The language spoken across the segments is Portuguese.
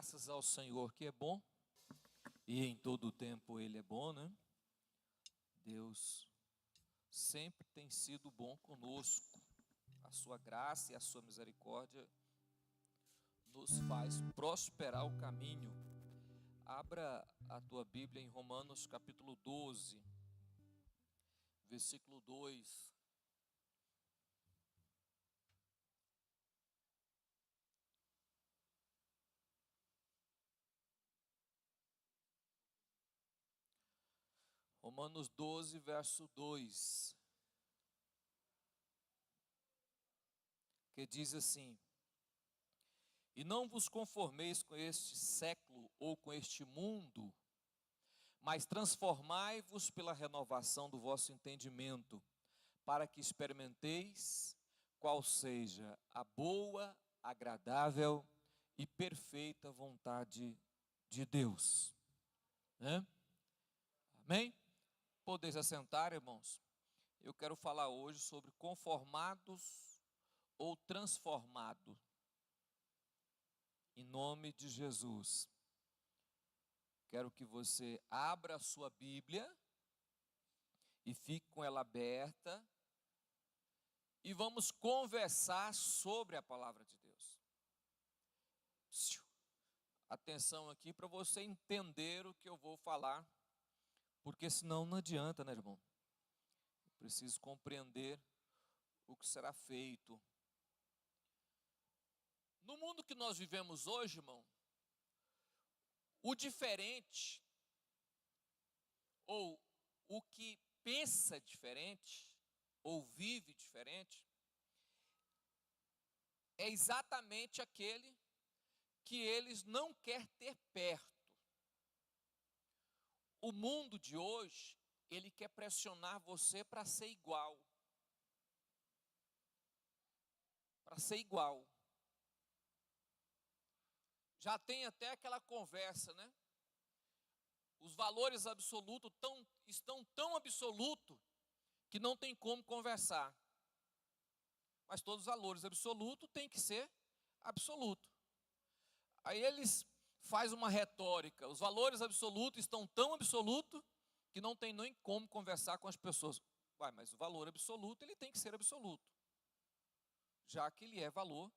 graças ao Senhor que é bom, e em todo o tempo Ele é bom, né? Deus sempre tem sido bom conosco. A sua graça e a sua misericórdia nos faz prosperar o caminho. Abra a tua Bíblia em Romanos capítulo 12, versículo 2. Romanos 12, verso 2, que diz assim: E não vos conformeis com este século ou com este mundo, mas transformai-vos pela renovação do vosso entendimento, para que experimenteis qual seja a boa, agradável e perfeita vontade de Deus. Amém? Podeis assentar, irmãos. Eu quero falar hoje sobre conformados ou transformados. Em nome de Jesus. Quero que você abra a sua Bíblia e fique com ela aberta e vamos conversar sobre a palavra de Deus. Atenção aqui para você entender o que eu vou falar, porque senão não adianta, né, irmão? Eu preciso compreender o que será feito. No mundo que nós vivemos hoje, irmão, o diferente, ou o que pensa diferente, ou vive diferente, é exatamente aquele que eles não querem ter perto. O mundo de hoje, ele quer pressionar você para ser igual. Para ser igual. Já tem até aquela conversa, né? Os valores absolutos estão tão absolutos que não tem como conversar. Mas todos os valores absolutos têm que ser absolutos. Aí eles fazem uma retórica. Os valores absolutos estão tão absolutos que não tem nem como conversar com as pessoas. Mas o valor absoluto, ele tem que ser absoluto. Já que ele é valor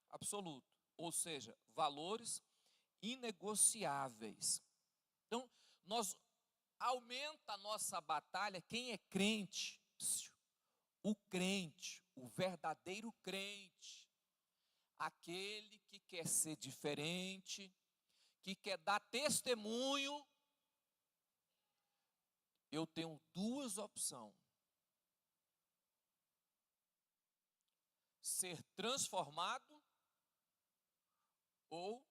absoluto. Ou seja, valores inegociáveis. Então, aumenta a nossa batalha, quem é crente, o verdadeiro crente, aquele que quer ser diferente, que quer dar testemunho. Eu tenho duas opções: ser transformado ou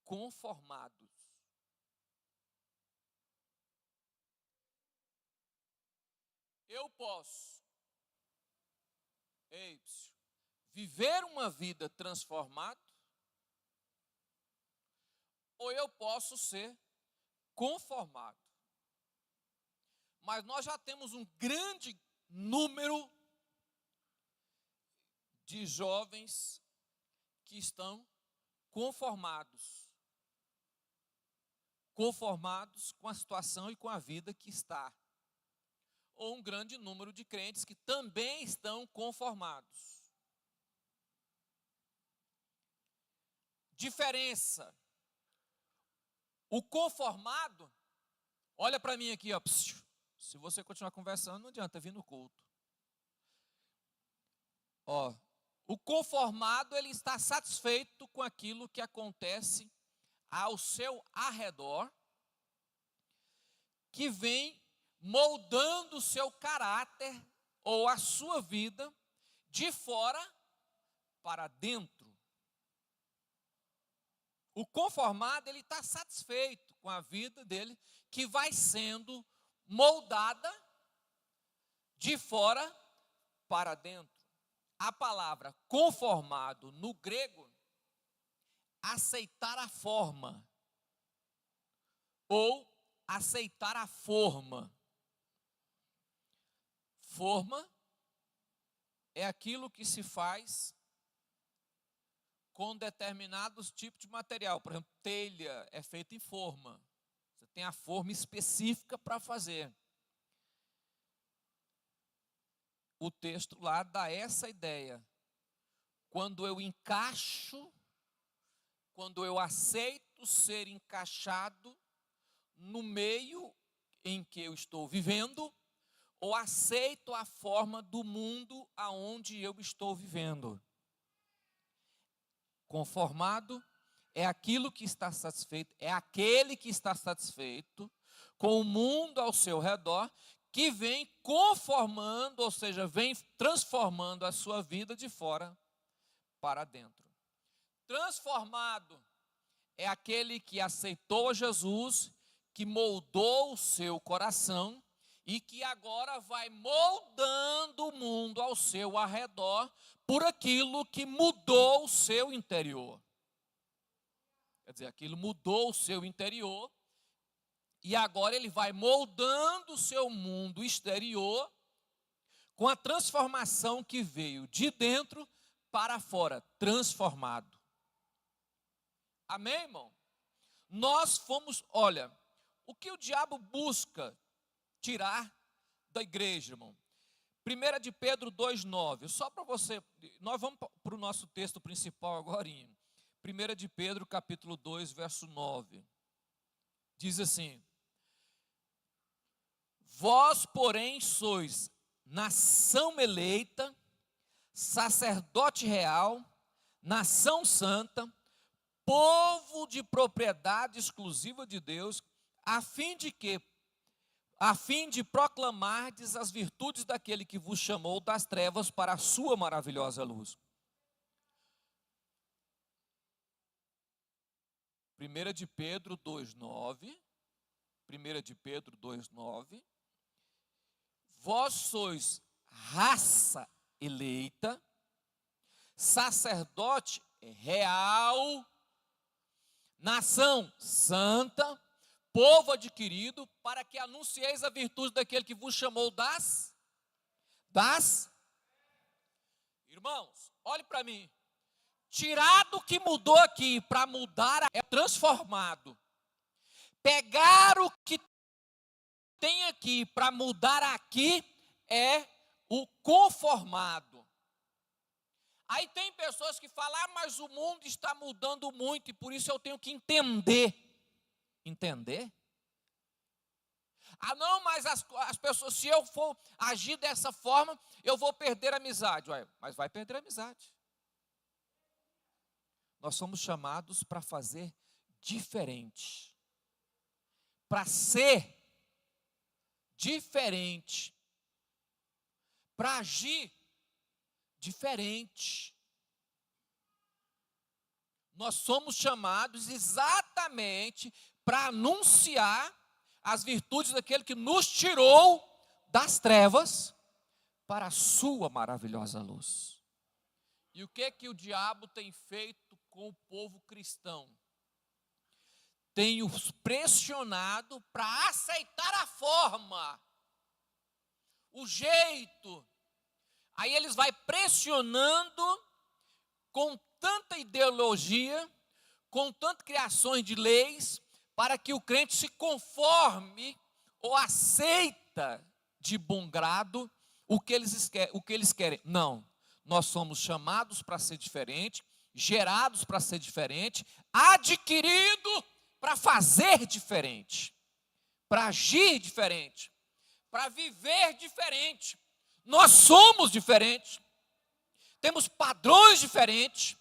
conformados. Eu posso viver uma vida transformada, ou eu posso ser conformado. Mas nós já temos um grande número de jovens que estão conformados com a situação e com a vida que está. Ou um grande número de crentes que também estão conformados. Diferença. O conformado, olha para mim aqui, ó. Se você continuar conversando, não adianta vir no culto. O conformado, ele está satisfeito com aquilo que acontece ao seu arredor, que vem moldando o seu caráter ou a sua vida de fora para dentro. O conformado, ele está satisfeito com a vida dele, que vai sendo moldada de fora para dentro. A palavra conformado no grego, aceitar a forma, ou aceitar a forma. Forma é aquilo que se faz com determinados tipos de material. Por exemplo, telha é feita em forma. Você tem a forma específica para fazer. O texto lá dá essa ideia. Quando eu encaixo, quando eu aceito ser encaixado no meio em que eu estou vivendo, ou aceito a forma do mundo aonde eu estou vivendo. Conformado é aquilo que está satisfeito, é aquele que está satisfeito com o mundo ao seu redor, que vem conformando, ou seja, vem transformando a sua vida de fora para dentro. Transformado é aquele que aceitou a Jesus, que moldou o seu coração e que agora vai moldando o mundo ao seu arredor por aquilo que mudou o seu interior. Quer dizer, aquilo mudou o seu interior e agora ele vai moldando o seu mundo exterior com a transformação que veio de dentro para fora, transformado. Amém, irmão? Nós fomos, olha, o que o diabo busca tirar da igreja, irmão? 1 de Pedro 2,9, só para você, nós vamos para o nosso texto principal agora. 1 de Pedro capítulo 2, verso 9, diz assim: vós, porém, sois nação eleita, sacerdote real, nação santa, povo de propriedade exclusiva de Deus, a fim de proclamardes as virtudes daquele que vos chamou das trevas para a sua maravilhosa luz. 1 de Pedro 2,9, 1 de Pedro 2,9, vós sois raça eleita, sacerdote real, nação santa, povo adquirido, para que anuncieis a virtude daquele que vos chamou das. Irmãos, olhe para mim. Tirado o que mudou aqui para mudar é transformado. Pegar o que tem aqui para mudar aqui é o conformado. Aí tem pessoas que falam, mas o mundo está mudando muito e por isso eu tenho que entender. Entender? Ah, não, mas as pessoas, se eu for agir dessa forma, eu vou perder a amizade. Ué, mas vai perder a amizade. Nós somos chamados para fazer diferente. Para ser diferente. Para agir diferente. Nós somos chamados exatamente para anunciar as virtudes daquele que nos tirou das trevas para a sua maravilhosa luz. E o que o diabo tem feito com o povo cristão? Tem os pressionado para aceitar a forma, o jeito. Aí eles vai pressionando com tanta ideologia, com tantas criações de leis, para que o crente se conforme ou aceita de bom grado o que eles querem. Não, nós somos chamados para ser diferente, gerados para ser diferente, adquirido para fazer diferente, para agir diferente, para viver diferente. Nós somos diferentes, temos padrões diferentes,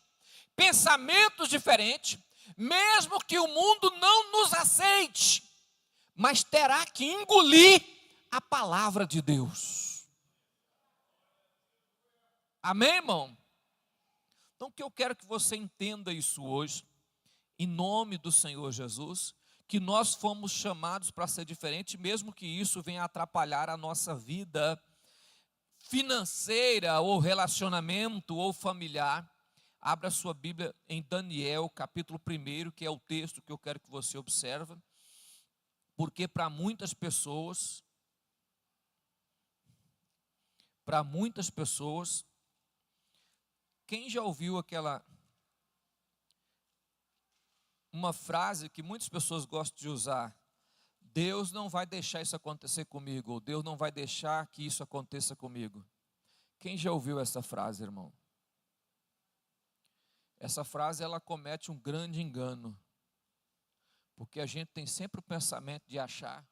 pensamentos diferentes, mesmo que o mundo não nos aceite, mas terá que engolir a palavra de Deus. Amém, irmão? Então, o que eu quero que você entenda isso hoje, em nome do Senhor Jesus, que nós fomos chamados para ser diferente, mesmo que isso venha atrapalhar a nossa vida financeira, ou relacionamento, ou familiar. Abra sua Bíblia em Daniel, capítulo 1, que é o texto que eu quero que você observe, porque para muitas pessoas, quem já ouviu aquela uma frase que muitas pessoas gostam de usar: Deus não vai deixar isso acontecer comigo, ou Deus não vai deixar que isso aconteça comigo. Quem já ouviu essa frase, irmão? Essa frase, ela comete um grande engano, porque a gente tem sempre o pensamento de achar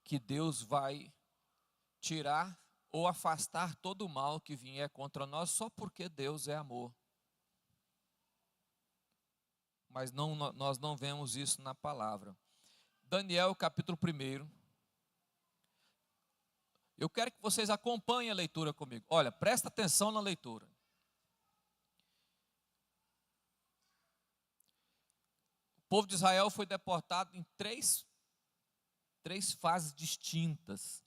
que Deus vai tirar ou afastar todo o mal que vier contra nós só porque Deus é amor. Mas nós não vemos isso na palavra. Daniel, capítulo 1. Eu quero que vocês acompanhem a leitura comigo. Olha, presta atenção na leitura. O povo de Israel foi deportado em três fases distintas.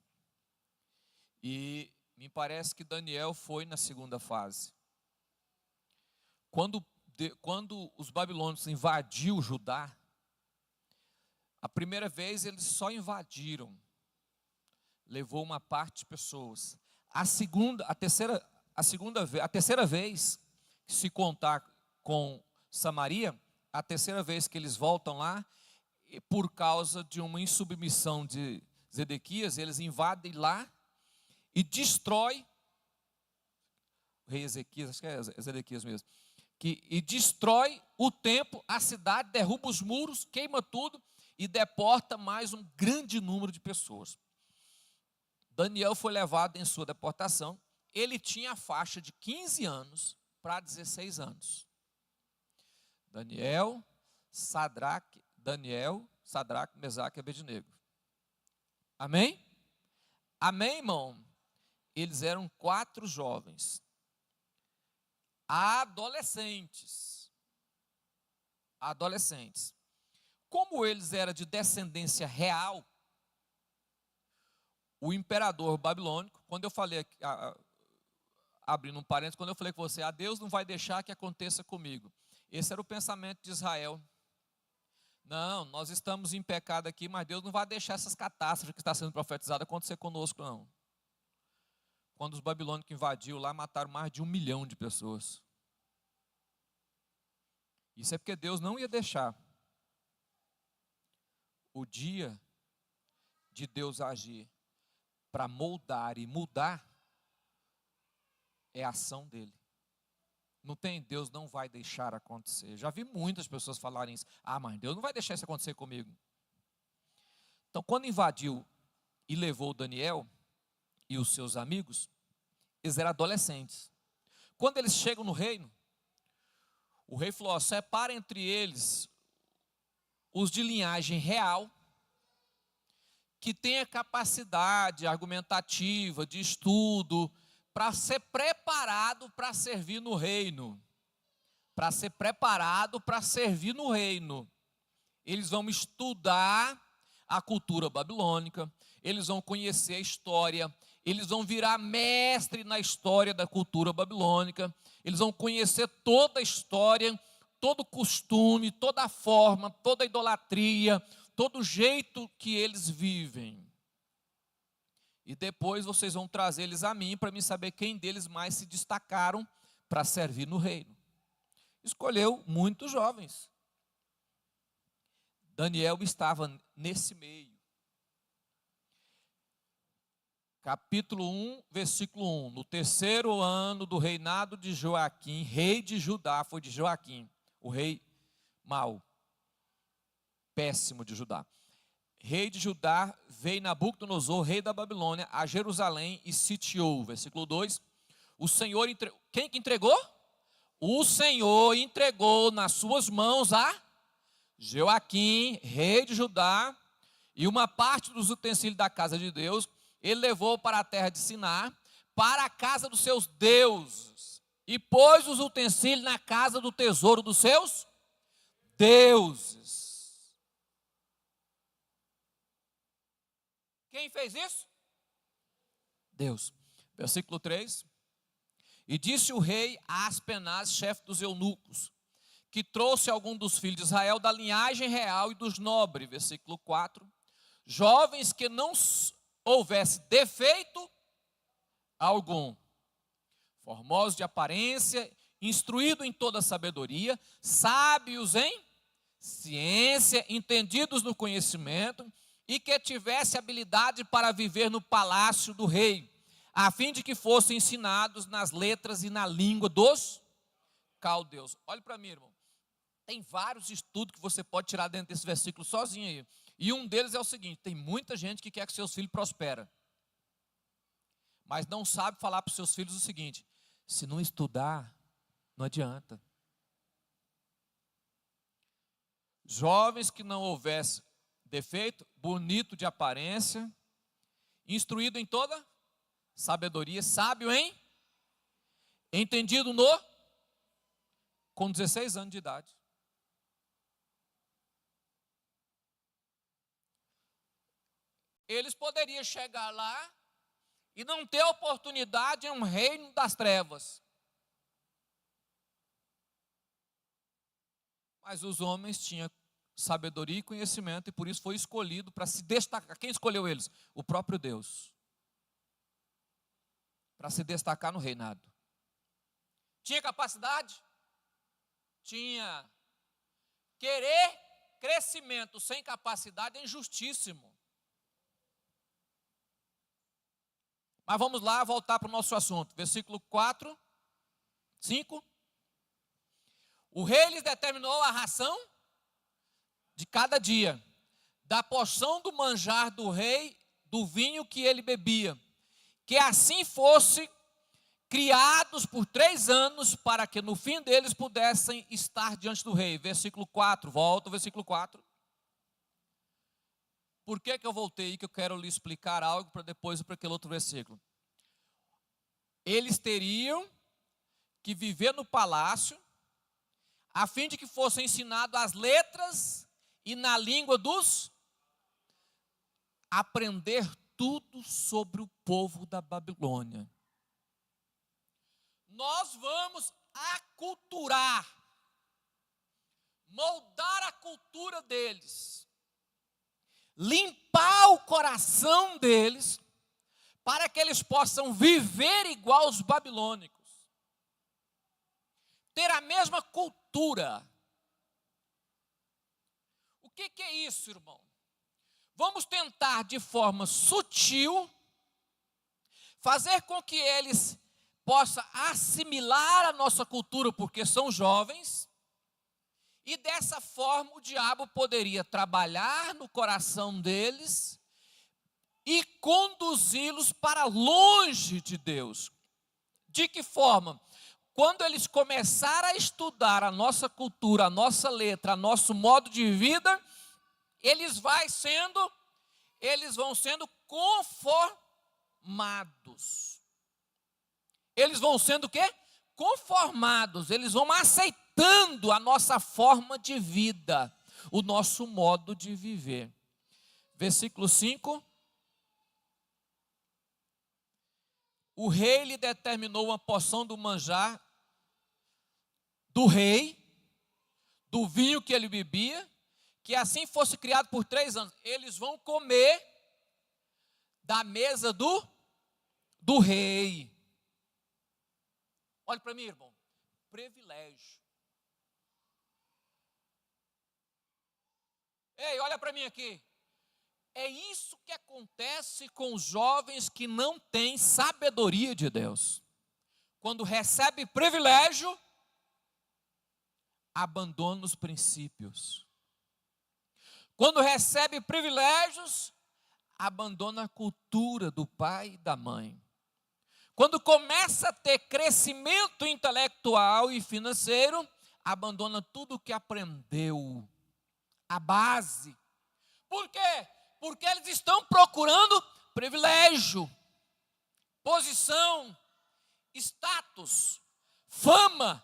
E me parece que Daniel foi na segunda fase. Quando os babilônios invadiram Judá, a primeira vez eles só invadiram, levou uma parte de pessoas. A terceira vez, se contar com Samaria, a terceira vez que eles voltam lá, por causa de uma insubmissão de Zedequias, eles invadem lá e destrói o rei Ezequias, acho que é Zedequias mesmo, e destrói o templo, a cidade, derruba os muros, queima tudo e deporta mais um grande número de pessoas. Daniel foi levado em sua deportação. Ele tinha a faixa de 15 anos para 16 anos. Daniel, Sadraque, Mesaque e Abednego. Amém? Amém, irmão? Eles eram 4 jovens, adolescentes. Como eles eram de descendência real, o imperador babilônico, quando eu falei, abrindo um parênteses, quando eu falei com você, Deus não vai deixar que aconteça comigo. Esse era o pensamento de Israel. Não, nós estamos em pecado aqui, mas Deus não vai deixar essas catástrofes que está sendo profetizada acontecer conosco, não. Quando os babilônicos invadiram lá, mataram mais de 1 milhão de pessoas. Isso é porque Deus não ia deixar. O dia de Deus agir para moldar e mudar é a ação dele. Não tem, Deus não vai deixar acontecer. Já vi muitas pessoas falarem isso. Mas Deus não vai deixar isso acontecer comigo. Então, quando invadiu e levou Daniel e os seus amigos, eles eram adolescentes. Quando eles chegam no reino, o rei falou: separa entre eles os de linhagem real, que tenha capacidade argumentativa, de estudo, para ser preparado para servir no reino. Eles vão estudar a cultura babilônica, eles vão conhecer a história, eles vão virar mestre na história da cultura babilônica, eles vão conhecer toda a história, todo o costume, toda a forma, toda a idolatria, todo o jeito que eles vivem. E depois vocês vão trazer eles a mim, para mim saber quem deles mais se destacaram para servir no reino. Escolheu muitos jovens. Daniel estava nesse meio. Capítulo 1, versículo 1. No 3º ano do reinado de Joaquim, rei de Judá, foi de Joaquim, o rei mau, péssimo de Judá. Rei de Judá, veio Nabucodonosor, rei da Babilônia, a Jerusalém e sitiou. Versículo 2. O Senhor entregou. Quem que entregou? O Senhor entregou nas suas mãos a Joaquim, rei de Judá, e uma parte dos utensílios da casa de Deus, ele levou para a terra de Siná, para a casa dos seus deuses, e pôs os utensílios na casa do tesouro dos seus deuses. Quem fez isso? Deus. Versículo 3. E disse o rei a Aspenaz, chefe dos eunucos, que trouxe algum dos filhos de Israel da linhagem real e dos nobres. Versículo 4. Jovens que não houvesse defeito algum, formosos de aparência, instruídos em toda sabedoria, sábios em ciência, entendidos no conhecimento, e que tivesse habilidade para viver no palácio do rei, a fim de que fossem ensinados nas letras e na língua dos caldeus. Olhe para mim, irmão. Tem vários estudos que você pode tirar dentro desse versículo sozinho aí. E um deles é o seguinte: tem muita gente que quer que seus filhos prosperem, mas não sabe falar para os seus filhos o seguinte: se não estudar, não adianta. Jovens que não houvesse defeito, bonito de aparência, instruído em toda sabedoria, sábio em, entendido no, com 16 anos de idade. Eles poderiam chegar lá e não ter oportunidade em um reino das trevas. Mas os homens tinham sabedoria e conhecimento, e por isso foi escolhido para se destacar. Quem escolheu eles? O próprio Deus. Para se destacar no reinado. Tinha capacidade? Tinha. Querer crescimento sem capacidade é injustíssimo. Mas vamos lá, voltar para o nosso assunto. Versículo 4, 5. O rei lhes determinou a ração de cada dia, da porção do manjar do rei, do vinho que ele bebia, que assim fosse criados por 3 anos, para que no fim deles pudessem estar diante do rei. Versículo 4, volta ao versículo 4. Por que eu voltei? Que eu quero lhe explicar algo para depois ir para aquele outro versículo. Eles teriam que viver no palácio, a fim de que fossem ensinados as letras e na língua dos, aprender tudo sobre o povo da Babilônia. Nós vamos aculturar, moldar a cultura deles, limpar o coração deles, para que eles possam viver igual aos babilônicos, ter a mesma cultura. O que é isso, irmão? Vamos tentar de forma sutil fazer com que eles possam assimilar a nossa cultura, porque são jovens, e dessa forma o diabo poderia trabalhar no coração deles e conduzi-los para longe de Deus. De que forma? Quando eles começarem a estudar a nossa cultura, a nossa letra, nosso modo de vida, eles vão sendo conformados. Eles vão sendo o quê? Conformados. Eles vão aceitando a nossa forma de vida, o nosso modo de viver. Versículo 5. O rei lhe determinou uma porção do manjar do rei, do vinho que ele bebia, que assim fosse criado por 3 anos. Eles vão comer da mesa do rei. Olha para mim, irmão. Privilégio. Ei, olha para mim aqui. É isso que acontece com os jovens que não têm sabedoria de Deus. Quando recebe privilégio, abandona os princípios. Quando recebe privilégios, abandona a cultura do pai e da mãe. Quando começa a ter crescimento intelectual e financeiro, abandona tudo o que aprendeu, a base. Por quê? Porque eles estão procurando privilégio, posição, status, fama.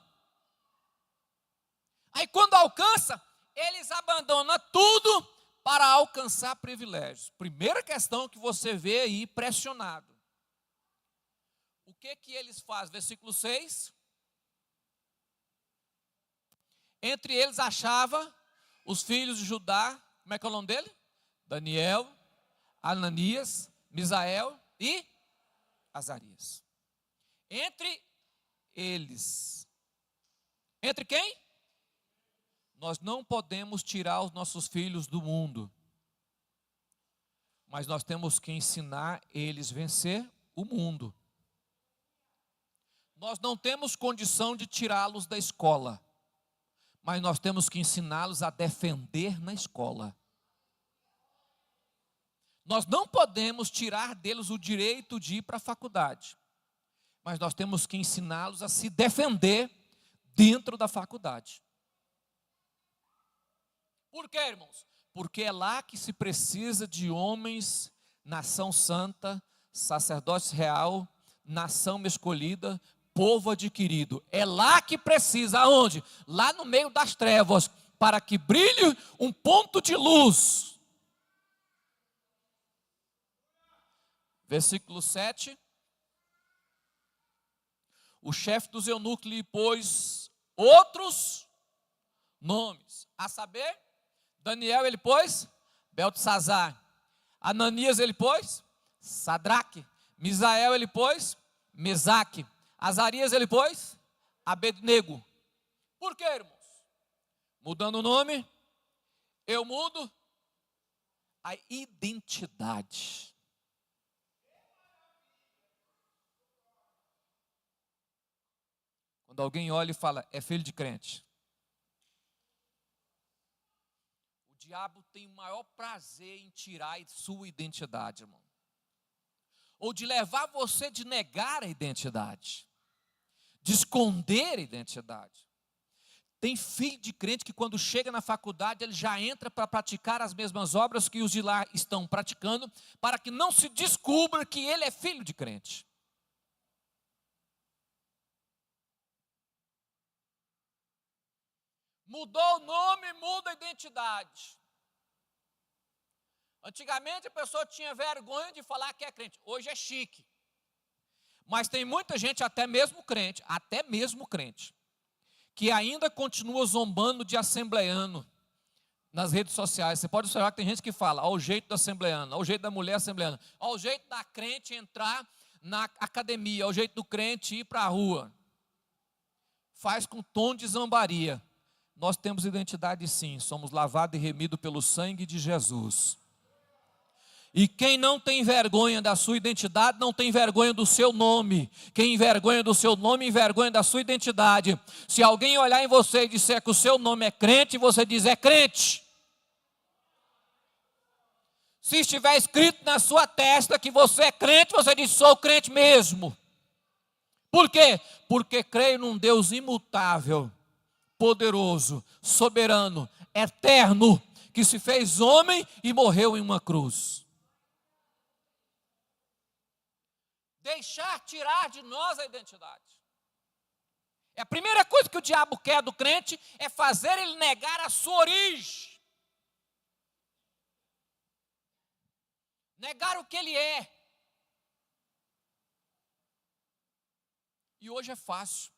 Aí quando alcança, eles abandonam tudo para alcançar privilégios. Primeira questão que você vê aí pressionado. O que eles fazem? Versículo 6. Entre eles achava os filhos de Judá, como é que é o nome dele? Daniel, Ananias, Misael e Azarias. Entre eles. Entre quem? Nós não podemos tirar os nossos filhos do mundo, mas nós temos que ensinar eles a vencer o mundo. Nós não temos condição de tirá-los da escola, mas nós temos que ensiná-los a defender na escola. Nós não podemos tirar deles o direito de ir para a faculdade, mas nós temos que ensiná-los a se defender dentro da faculdade. Por quê, irmãos? Porque é lá que se precisa de homens, nação santa, sacerdócio real, nação escolhida, povo adquirido. É lá que precisa, aonde? Lá no meio das trevas, para que brilhe um ponto de luz. Versículo 7. O chefe dos eunucos lhe pôs outros nomes, a saber, Daniel ele pôs Beltesazar, Ananias ele pôs Sadraque, Misael ele pôs Mesaque, Azarias ele pôs Abednego. Por quê, irmãos? Mudando o nome, eu mudo a identidade. Quando alguém olha e fala, é filho de crente, o diabo tem o maior prazer em tirar sua identidade, irmão. Ou de levar você de negar a identidade, de esconder a identidade. Tem filho de crente que quando chega na faculdade, ele já entra para praticar as mesmas obras que os de lá estão praticando, para que não se descubra que ele é filho de crente. Mudou o nome, muda a identidade. Antigamente a pessoa tinha vergonha de falar que é crente. Hoje é chique. Mas tem muita gente, até mesmo crente, que ainda continua zombando de assembleano nas redes sociais. Você pode observar que tem gente que fala, ao jeito do assembleano, ao jeito da mulher assembleana, ao jeito da crente entrar na academia, ao jeito do crente ir para a rua. Faz com tom de zombaria. Nós temos identidade sim, somos lavados e remidos pelo sangue de Jesus. E quem não tem vergonha da sua identidade, não tem vergonha do seu nome. Quem envergonha do seu nome, envergonha da sua identidade. Se alguém olhar em você e disser que o seu nome é crente, você diz, é crente. Se estiver escrito na sua testa que você é crente, você diz, sou crente mesmo. Por quê? Porque creio num Deus imutável, poderoso, soberano, eterno, que se fez homem e morreu em uma cruz. Deixar tirar de nós a identidade. A primeira coisa que o diabo quer do crente é fazer ele negar a sua origem. Negar o que ele é. E hoje é fácil.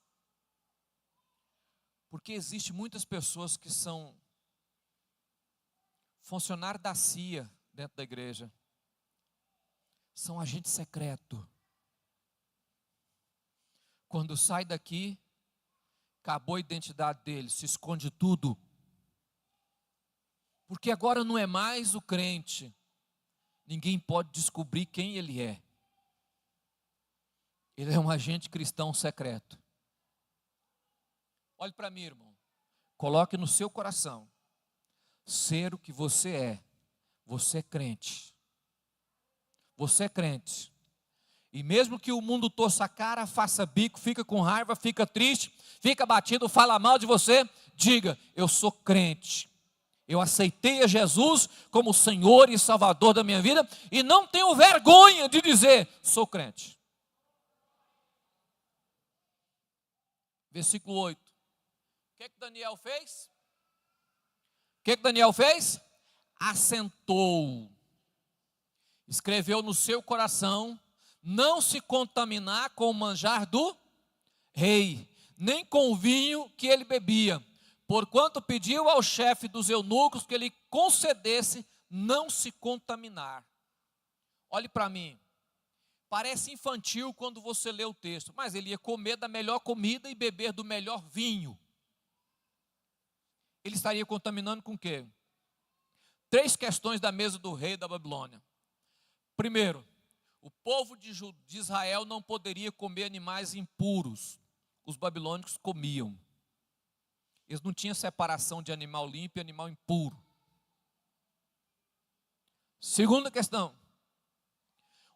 Porque existem muitas pessoas que são funcionários da CIA dentro da igreja. São agente secreto. Quando sai daqui, acabou a identidade dele, se esconde tudo. Porque agora não é mais o crente. Ninguém pode descobrir quem ele é. Ele é um agente cristão secreto. Olhe para mim, irmão. Coloque no seu coração. Ser o que você é. Você é crente. Você é crente. E mesmo que o mundo torça a cara, faça bico, fica com raiva, fica triste, fica batido, fala mal de você, diga, eu sou crente. Eu aceitei a Jesus como Senhor e Salvador da minha vida e não tenho vergonha de dizer, sou crente. Versículo 8. O que Daniel fez? O que Daniel fez? Assentou. Escreveu no seu coração, não se contaminar com o manjar do rei, nem com o vinho que ele bebia, porquanto pediu ao chefe dos eunucos que ele concedesse não se contaminar. Olhe para mim, parece infantil quando você lê o texto, mas ele ia comer da melhor comida e beber do melhor vinho. ele estaria contaminando com o quê? 3 questões da mesa do rei da Babilônia. Primeiro, o povo de Israel não poderia comer animais impuros. Os babilônicos comiam. Eles não tinham separação de animal limpo e animal impuro. Segunda questão,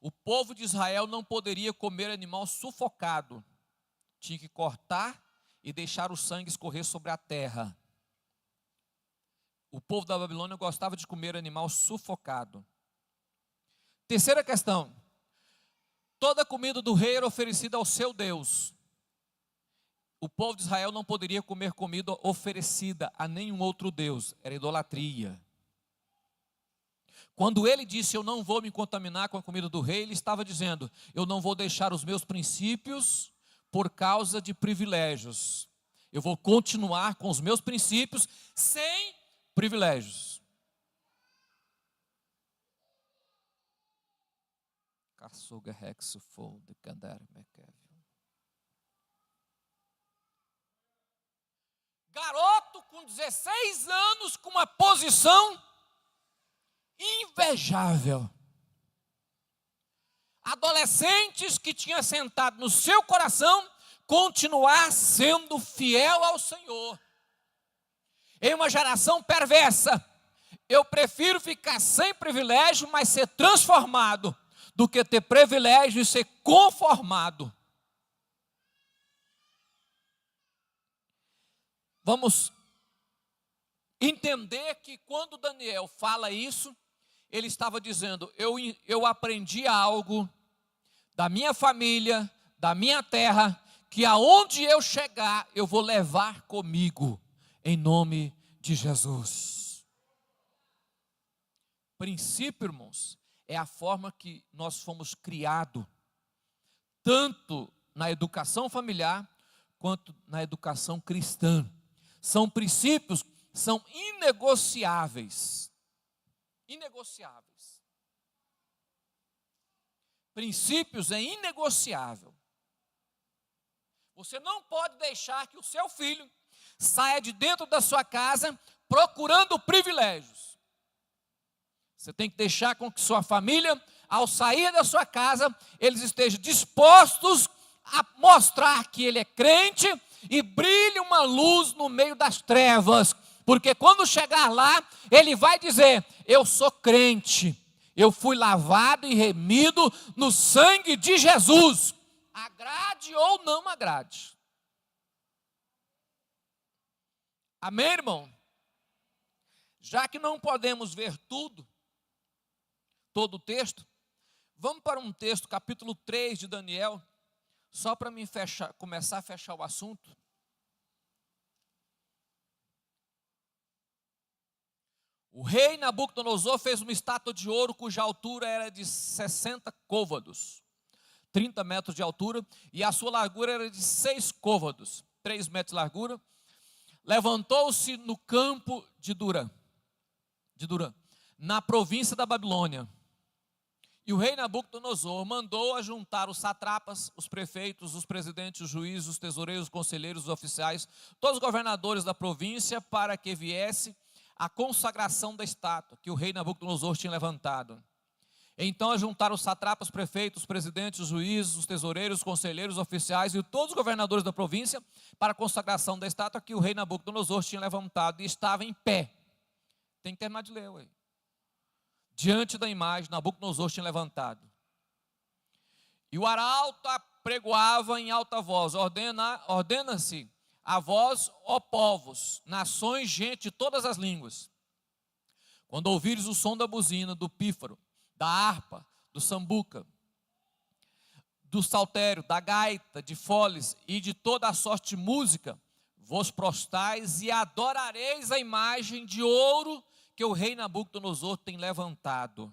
o povo de Israel não poderia comer animal sufocado. Tinha que cortar e deixar o sangue escorrer sobre a terra. O povo da Babilônia gostava de comer animal sufocado. Terceira questão, toda a comida do rei era oferecida ao seu Deus. O povo de Israel não poderia comer comida oferecida a nenhum outro Deus, era idolatria. Quando ele disse, eu não vou me contaminar com a comida do rei, ele estava dizendo, eu não vou deixar os meus princípios por causa de privilégios. Eu vou continuar com os meus princípios sem privilégios. Garoto com 16 anos, com uma posição invejável. Adolescentes que tinham sentado no seu coração continuar sendo fiel ao Senhor. Em uma geração perversa, eu prefiro ficar sem privilégio, mas ser transformado, do que ter privilégio e ser conformado. Vamos entender que quando Daniel fala isso, ele estava dizendo, eu aprendi algo da minha família, da minha terra, que aonde eu chegar, eu vou levar comigo, em nome de Jesus. Princípio, irmãos, é a forma que nós fomos criados, tanto na educação familiar, quanto na educação cristã. São princípios, são inegociáveis. Inegociáveis. Princípios é inegociável. Você não pode deixar que o seu filho saia de dentro da sua casa procurando privilégios. Você tem que deixar com que sua família, ao sair da sua casa, eles estejam dispostos a mostrar que ele é crente e brilhe uma luz no meio das trevas. Porque quando chegar lá, ele vai dizer, eu sou crente, eu fui lavado e remido no sangue de Jesus. Agrade ou não agrade. Amém, irmão? Já que não podemos ver tudo, todo o texto, vamos para um texto, capítulo 3 de Daniel, só para mim começar a fechar o assunto. O rei Nabucodonosor fez uma estátua de ouro cuja altura era de 60 côvados, 30 metros de altura, e a sua largura era de 6 côvados, 3 metros de largura. Levantou-se no campo de Durã, na província da Babilônia. E o rei Nabucodonosor mandou ajuntar os satrapas, os prefeitos, os presidentes, os juízes, os tesoureiros, os conselheiros, os oficiais, todos os governadores da província, para que viesse a consagração da estátua que o rei Nabucodonosor tinha levantado. Então ajuntaram os satrapas, prefeitos, os presidentes, os juízes, os tesoureiros, os conselheiros, os oficiais e todos os governadores da província para a consagração da estátua que o rei Nabucodonosor tinha levantado e estava em pé. Tem que terminar de ler, ué. Diante da imagem, Nabucodonosor tinha levantado. E o arauto apregoava em alta voz, ordena-se a vós, ó povos, nações, gente de todas as línguas. Quando ouvires o som da buzina, do pífaro, da harpa, do sambuca, do saltério, da gaita, de foles e de toda a sorte de música, vos prostais e adorareis a imagem de ouro que o rei Nabucodonosor tem levantado.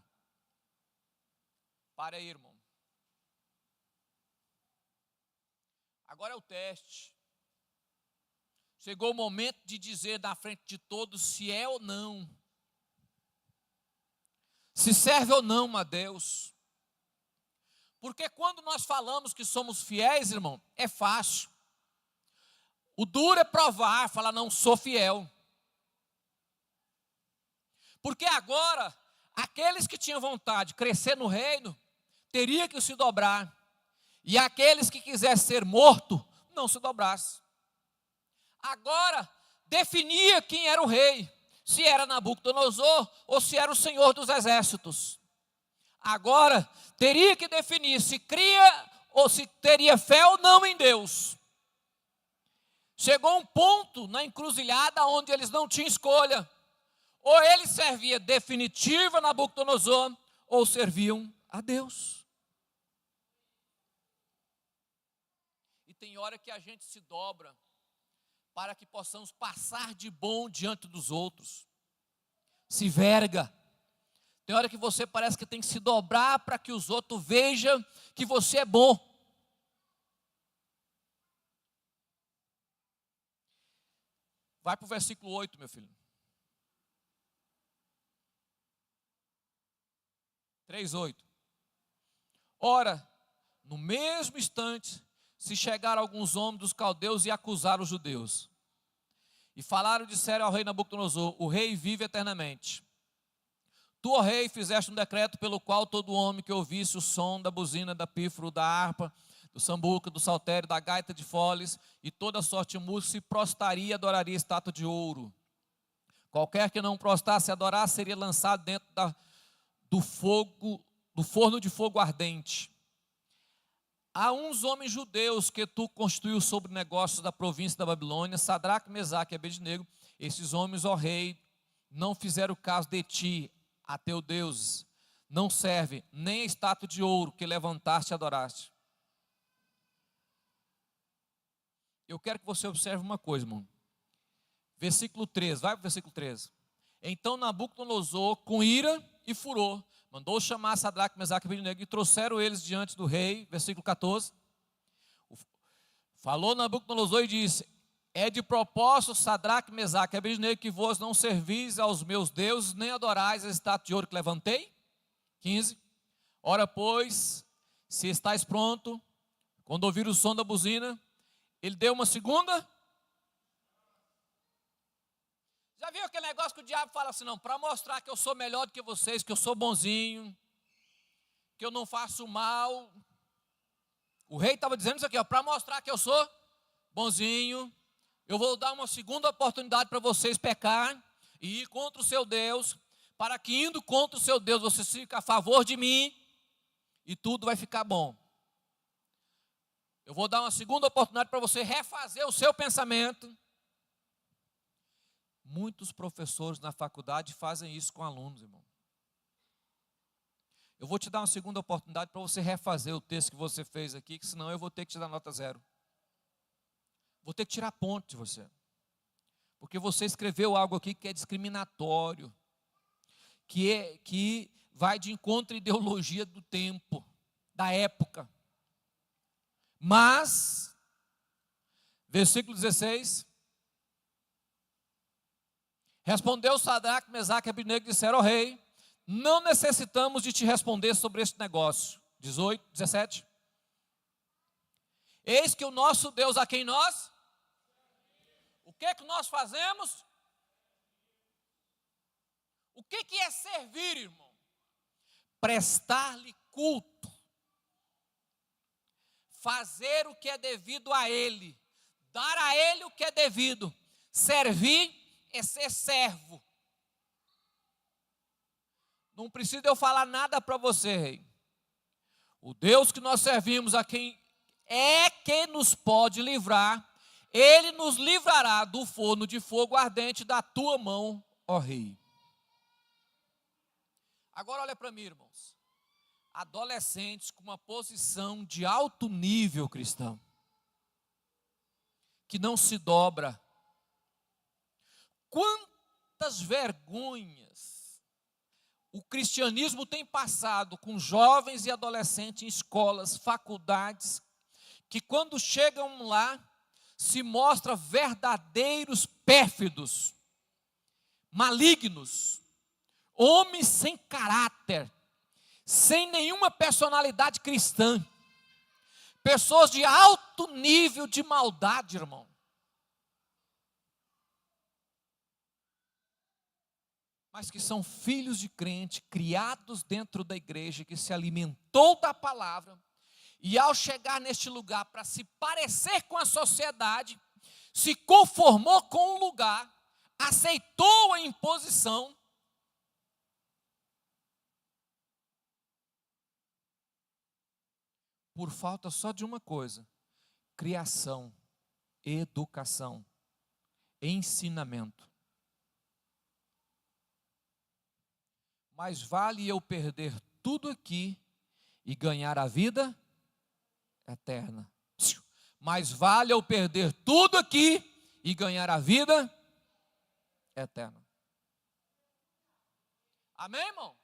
Para aí, irmão. Agora é o teste. Chegou o momento de dizer na frente de todos se é ou não. Se serve ou não a Deus. Porque quando nós falamos que somos fiéis, irmão, é fácil. O duro é provar, falar não sou fiel. Porque agora, aqueles que tinham vontade de crescer no reino, teria que se dobrar. E aqueles que quisessem ser morto, não se dobrasse. Agora, definia quem era o rei. Se era Nabucodonosor ou se era o Senhor dos Exércitos. Agora, teria que definir se cria ou se teria fé ou não em Deus. Chegou um ponto na encruzilhada onde eles não tinham escolha. Ou ele servia definitiva Nabucodonosor, ou serviam a Deus. E tem hora que a gente se dobra para que possamos passar de bom diante dos outros. Se verga. Tem hora que você parece que tem que se dobrar para que os outros vejam que você é bom. Vai para o versículo 8, meu filho. 3:8. Ora, no mesmo instante, se chegaram alguns homens dos caldeus e acusaram os judeus. E falaram e disseram ao rei Nabucodonosor: o rei vive eternamente. Tu, ó rei, fizeste um decreto pelo qual todo homem que ouvisse o som da buzina, da pífaro, da harpa, do sambuca, do saltério, da gaita de foles e toda sorte de música se prostraria e adoraria a estátua de ouro. Qualquer que não prostrasse e adorasse seria lançado dentro do forno de fogo ardente. Há uns homens judeus que tu constituiu sobre negócios da província da Babilônia, Sadraque, Mesaque e Abednego. Esses homens, ó rei, não fizeram caso de ti, a teu Deus. Não serve nem a estátua de ouro que levantaste e adoraste. Eu quero que você observe uma coisa, irmão. Versículo 13, vai para o versículo 13. Então Nabucodonosor, com ira e furor, mandou chamar Sadraque, Mesaque e Abednego e trouxeram eles diante do rei. Versículo 14. Falou Nabucodonosor e disse: é de propósito, Sadraque, Mesaque e Abednego, que vós não servis aos meus deuses, nem adorais a estátua de ouro que levantei. 15. Ora, pois, se estáis pronto, quando ouvir o som da buzina, ele deu uma segunda. Já viu aquele negócio que o diabo fala assim, não, para mostrar que eu sou melhor do que vocês, que eu sou bonzinho, que eu não faço mal. O rei estava dizendo isso aqui, para mostrar que eu sou bonzinho, eu vou dar uma segunda oportunidade para vocês pecar e ir contra o seu Deus, para que indo contra o seu Deus, vocês fiquem a favor de mim e tudo vai ficar bom. Eu vou dar uma segunda oportunidade para você refazer o seu pensamento. Muitos professores na faculdade fazem isso com alunos, irmão. Eu vou te dar uma segunda oportunidade para você refazer o texto que você fez aqui, que senão eu vou ter que te dar nota 0. Vou ter que tirar ponto de você. Porque você escreveu algo aqui que é discriminatório, que vai de encontro à ideologia do tempo, da época. Mas, versículo 16, respondeu Sadraque, Mesaque e Abednego e disseram ao rei: não necessitamos de te responder sobre este negócio. 18, 17. Eis que o nosso Deus a quem nós, o que é que nós fazemos? O que é servir, irmão? Prestar-lhe culto. Fazer o que é devido a Ele, dar a Ele o que é devido. Servir é ser servo. Não precisa eu falar nada para você, rei. O Deus que nós servimos, a quem é que nos pode livrar, Ele nos livrará do forno de fogo ardente da tua mão, ó rei. Agora olha para mim, irmãos. Adolescentes com uma posição de alto nível cristão, que não se dobra. Quantas vergonhas o cristianismo tem passado com jovens e adolescentes em escolas, faculdades, que quando chegam lá, se mostram verdadeiros pérfidos, malignos, homens sem caráter, sem nenhuma personalidade cristã, pessoas de alto nível de maldade, irmão. mas que são filhos de crente, criados dentro da igreja, que se alimentou da palavra, e ao chegar neste lugar para se parecer com a sociedade, se conformou com o lugar, aceitou a imposição, por falta só de uma coisa: criação, educação, ensinamento. Mais vale eu perder tudo aqui e ganhar a vida eterna. Mais vale eu perder tudo aqui e ganhar a vida eterna. Amém, irmão?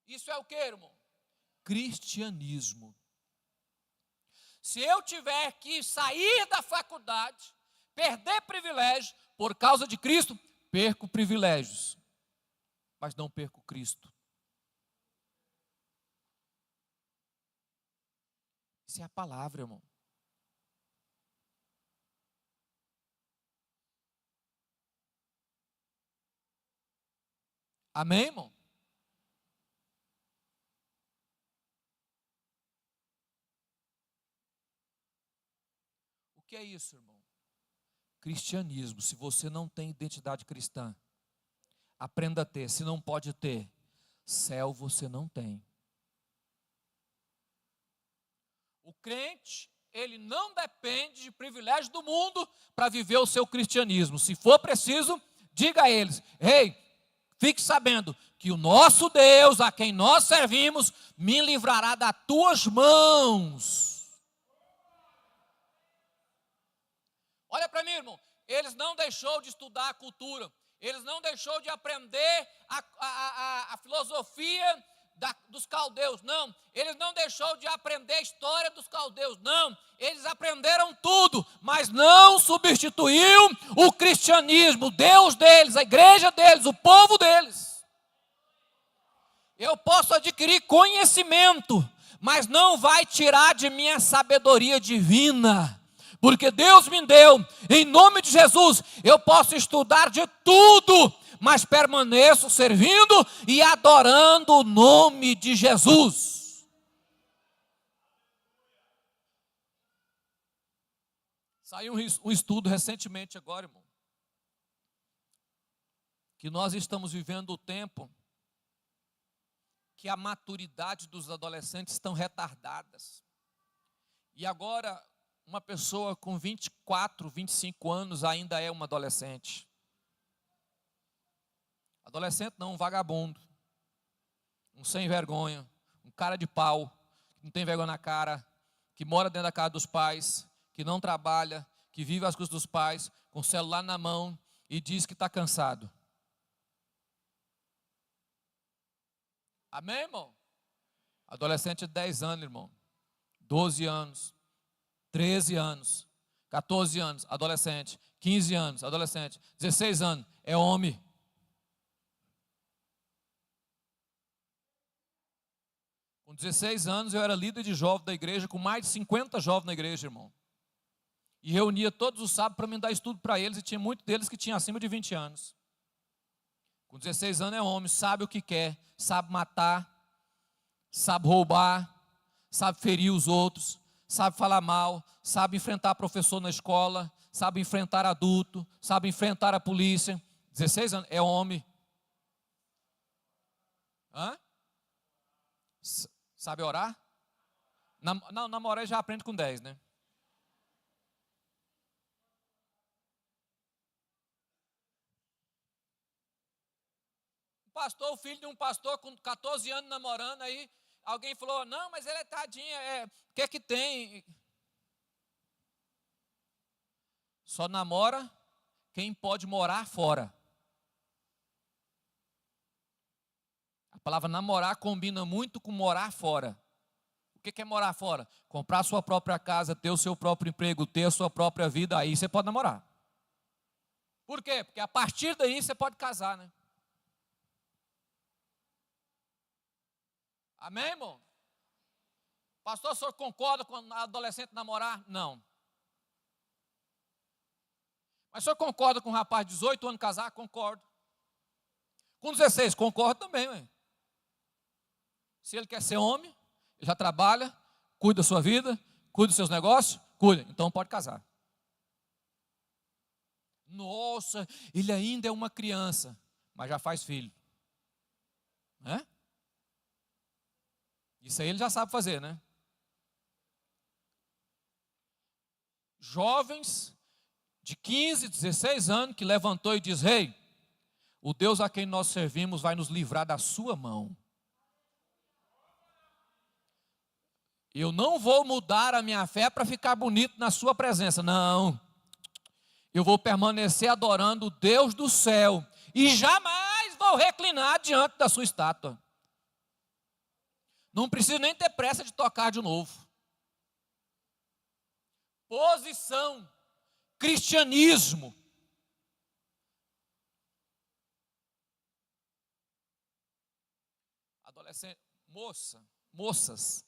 Isso é o que, irmão? Cristianismo. Se eu tiver que sair da faculdade, perder privilégio por causa de Cristo, perco privilégios, mas não perco Cristo. Isso é a palavra, irmão. Amém, irmão? O que é isso, irmão? Cristianismo. Se você não tem identidade cristã, aprenda a ter. Se não pode ter, céu você não tem. O crente, ele não depende de privilégio do mundo para viver o seu cristianismo. Se for preciso, diga a eles: ei, fique sabendo que o nosso Deus, a quem nós servimos, me livrará das tuas mãos. Olha para mim, irmão, eles não deixou de estudar a cultura, eles não deixou de aprender a filosofia dos caldeus, não. Eles não deixou de aprender a história dos caldeus, não. Eles aprenderam tudo, mas não substituiu o cristianismo, o Deus deles, a igreja deles, o povo deles. Eu posso adquirir conhecimento, mas não vai tirar de mim a sabedoria divina. Porque Deus me deu, em nome de Jesus, eu posso estudar de tudo, mas permaneço servindo e adorando o nome de Jesus. Saiu um estudo recentemente agora, irmão, que nós estamos vivendo o tempo que a maturidade dos adolescentes estão retardadas. E agora, uma pessoa com 24, 25 anos ainda é uma adolescente. Adolescente não, um vagabundo, um sem vergonha, um cara de pau, que não tem vergonha na cara, que mora dentro da casa dos pais, que não trabalha, que vive às custas dos pais, com o celular na mão e diz que está cansado. Amém, irmão? Adolescente de 10 anos, irmão, 12 anos, 13 anos, 14 anos, adolescente, 15 anos, adolescente, 16 anos, é homem. Com 16 anos eu era líder de jovens da igreja, com mais de 50 jovens na igreja, irmão. E reunia todos os sábados para me dar estudo para eles, e tinha muitos deles que tinham acima de 20 anos. Com 16 anos é homem, sabe o que quer, sabe matar, sabe roubar, sabe ferir os outros, sabe falar mal, sabe enfrentar professor na escola, sabe enfrentar adulto, sabe enfrentar a polícia. 16 anos, é homem. Hã? Sabe orar? Não, namorar já aprende com 10, né? O filho de um pastor com 14 anos namorando, aí alguém falou: não, mas ele é tadinho, o que é que tem? Só namora quem pode morar fora. A palavra namorar combina muito com morar fora. O que é morar fora? Comprar sua própria casa, ter o seu próprio emprego, ter a sua própria vida, aí você pode namorar. Por quê? Porque a partir daí você pode casar, né? Amém, irmão? Pastor, o senhor concorda com a adolescente namorar? Não. Mas o senhor concorda com um rapaz de 18 anos casar? Concordo. Com 16, concordo também, ué. Se ele quer ser homem, ele já trabalha, cuida da sua vida, cuida dos seus negócios, cuida, então pode casar. Nossa, ele ainda é uma criança, mas já faz filho. Né? Isso aí ele já sabe fazer, né? Jovens de 15, 16 anos que levantou e diz: Rei, o Deus a quem nós servimos vai nos livrar da sua mão. Eu não vou mudar a minha fé para ficar bonito na sua presença, não. Eu vou permanecer adorando o Deus do céu e jamais vou reclinar diante da sua estátua. Não preciso nem ter pressa de tocar de novo. Posição, cristianismo. Adolescente, moças,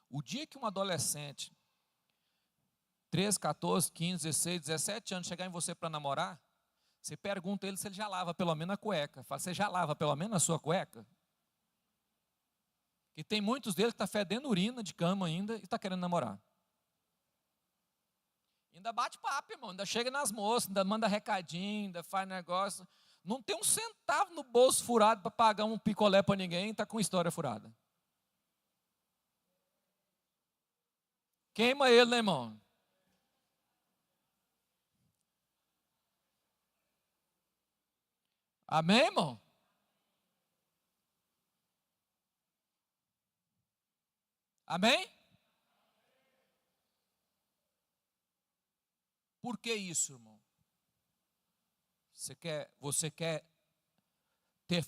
o dia que um adolescente, 13, 14, 15, 16, 17 anos, chegar em você para namorar, você pergunta a ele se ele já lava pelo menos a cueca. Fala, você já lava pelo menos a sua cueca? E tem muitos deles que estão fedendo urina de cama ainda e está querendo namorar. Ainda bate papo, irmão, ainda chega nas moças, ainda manda recadinho, ainda faz negócio. Não tem um centavo no bolso furado para pagar um picolé para ninguém e está com história furada. Queima ele, né, irmão? Amém, irmão? Amém? Por que isso, irmão? Você quer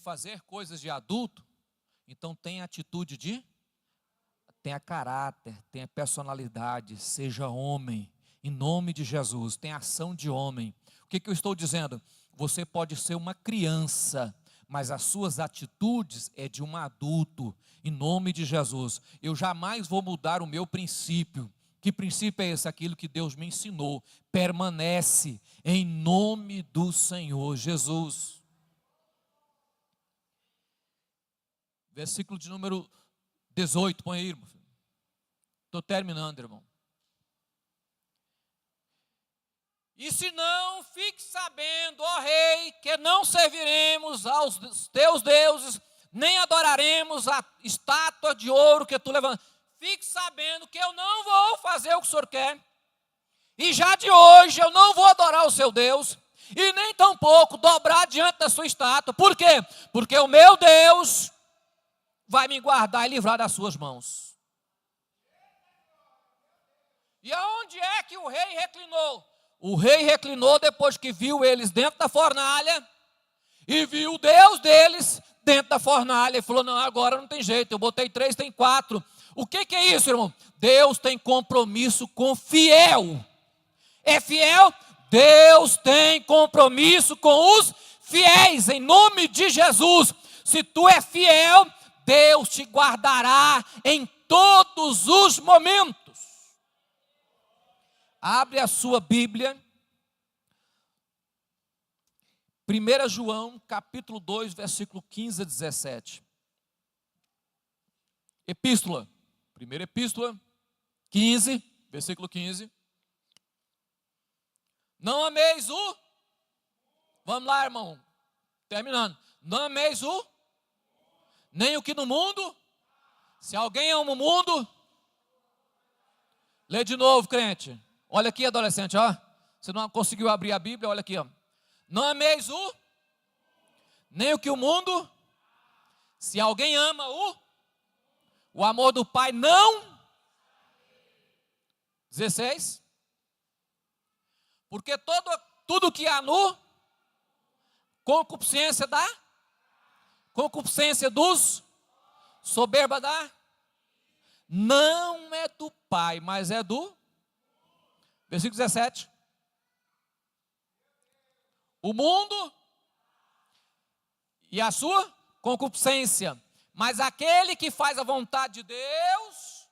fazer coisas de adulto? Então tenha atitude tenha caráter, tenha personalidade, seja homem, em nome de Jesus, tenha ação de homem. O que eu estou dizendo? Você pode ser uma criança, mas as suas atitudes é de um adulto, em nome de Jesus. Eu jamais vou mudar o meu princípio. Que princípio é esse? Aquilo que Deus me ensinou. Permanece em nome do Senhor Jesus. Versículo de número 18, põe aí, irmão. Estou terminando, irmão. E se não, fique sabendo, ó rei, que não serviremos aos teus deuses, nem adoraremos a estátua de ouro que tu levantas. Fique sabendo que eu não vou fazer o que o Senhor quer. E já de hoje eu não vou adorar o seu Deus. E nem tampouco dobrar diante da sua estátua. Por quê? Porque o meu Deus vai me guardar e livrar das suas mãos. E aonde é que o rei reclinou? O rei reclinou depois que viu eles dentro da fornalha. E viu o Deus deles dentro da fornalha. E falou, não, agora não tem jeito. Eu botei 3, tem 4. O que é isso, irmão? Deus tem compromisso com fiel. É fiel? Deus tem compromisso com os fiéis, em nome de Jesus. Se tu é fiel, Deus te guardará em todos os momentos. Abre a sua Bíblia. 1 João, capítulo 2, versículo 15 a 17. Epístola. Primeira epístola, 15, versículo 15. Não ameis o... Vamos lá, irmão. Terminando. Não ameis o... Nem o que no mundo... Se alguém ama o mundo... Lê de novo, crente. Olha aqui, adolescente, ó. Você não conseguiu abrir a Bíblia, olha aqui, ó. Não ameis o... Nem o que o mundo... Se alguém ama o amor do Pai não... 16. Porque tudo que há no... Concupiscência da... Concupiscência dos... Soberba da... Não é do Pai, mas é do... Versículo 17. O mundo... E a sua concupiscência. Mas aquele que faz a vontade de Deus,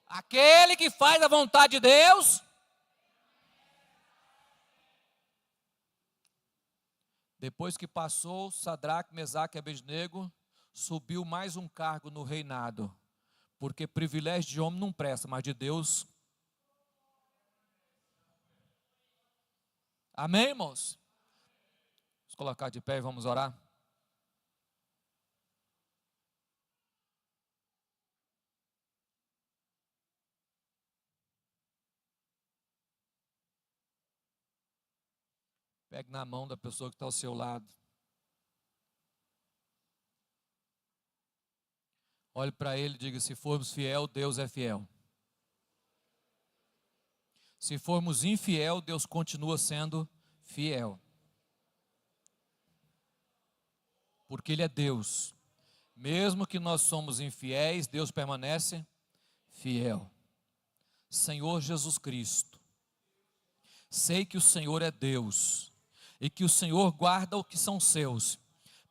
Aquele que faz a vontade de Deus. Depois que passou Sadraque, Mesaque e Abednego, subiu mais um cargo no reinado. Porque privilégio de homem não presta, mas de Deus. Amém, irmãos? Vamos colocar de pé e vamos orar. Pegue na mão da pessoa que está ao seu lado. Olhe para ele e diga: se formos fiel, Deus é fiel. Se formos infiel, Deus continua sendo fiel. Porque Ele é Deus. Mesmo que nós somos infiéis, Deus permanece fiel. Senhor Jesus Cristo, sei que o Senhor é Deus e que o Senhor guarda o que são seus.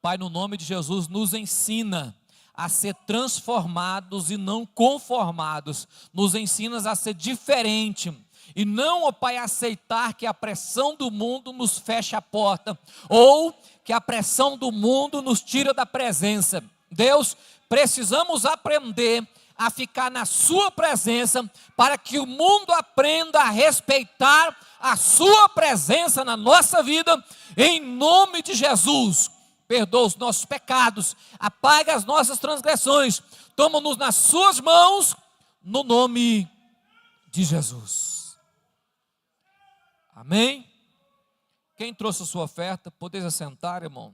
Pai, no nome de Jesus, nos ensina a ser transformados e não conformados. Nos ensinas a ser diferente. E não, ó Pai, aceitar que a pressão do mundo nos feche a porta, ou que a pressão do mundo nos tira da presença. Deus, precisamos aprender a ficar na sua presença, para que o mundo aprenda a respeitar a sua presença na nossa vida, em nome de Jesus. Perdoa os nossos pecados, apaga as nossas transgressões, toma-nos nas suas mãos, no nome de Jesus. Amém? Quem trouxe a sua oferta, podeis assentar, irmão.